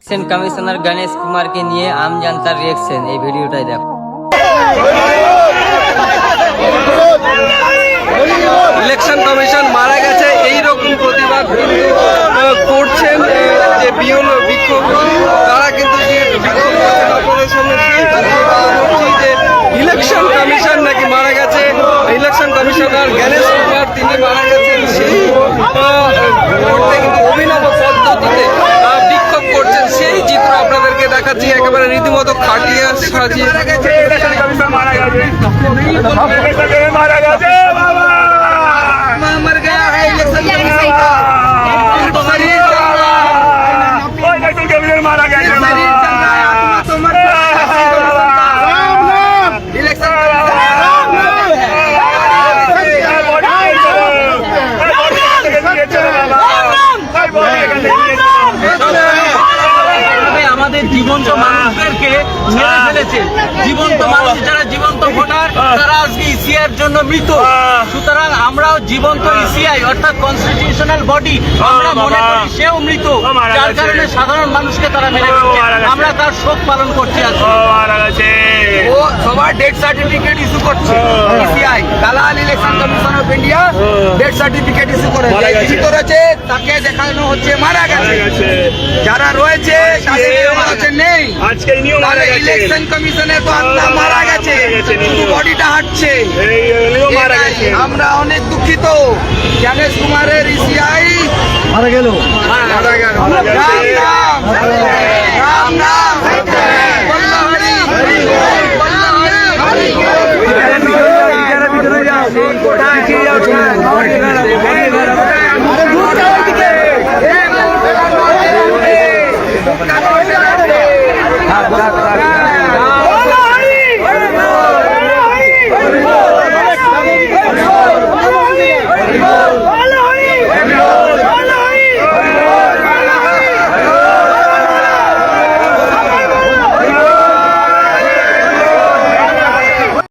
Election commissioner Ganesh কুমারকে নিয়ে আম জনতার রিয়েকশন, এই ভিডিওটাই দেখো। ইলেকশন কমিশন মারা গেছে এই রকম প্রতিবাদ কিন্তু করছেন যে বিক্ষোভ, তারা কিন্তু যে বিক্ষোভ করছেন আপনাদের সামনে যে ইলেকশন কমিশন নাকি মারা গেছে, ইলেকশন কমিশনার গণেশ কুমার তিনি মারা গেছেন, সেই মুহূর্তে কিন্তু অভিনব পদ্ধতিতে বিক্ষোভ করছেন সেই চিত্র আপনাদেরকে দেখাচ্ছি, একেবারে রীতিমতো খাটিয়ে সাজিয়ে। मारा गया बाबा मर गया है इलेक्शन कमिश्नर मारा गया আমাদের জীবন্ত মানুষদেরকে মেরে ফেলেছে। জীবন্ত মানুষ যারা জীবন্ত ভোটার তারা আজকে ইসিআইয়ের জন্য মৃত। সুতরাং আমরাও জীবন্ত ইসিআই অর্থাৎ কনস্টিটিউশনাল বডি আমরা মনে করি সেও মৃত, যার কারণে সাধারণ মানুষকে তারা মেরে ফেলছে। আমরা তার শোক পালন করছি। ও সবার ডেথ সার্টিফিকেট ইস্যু করছে ইসিআই, দালাল election commission of India death certificate issue করেছে। জীবিত রয়েছে তাকে দেখানো হচ্ছে মারা গেছে, যারা রয়েছে তাদের নেই। আজকে ইলেকশন কমিশনে তো আত্মা মারা গেছে, শুধু বডিটা হাঁটছে। আমরা অনেক দুঃখিত, গণেশ কুমারের ইসিআই মারা গেল।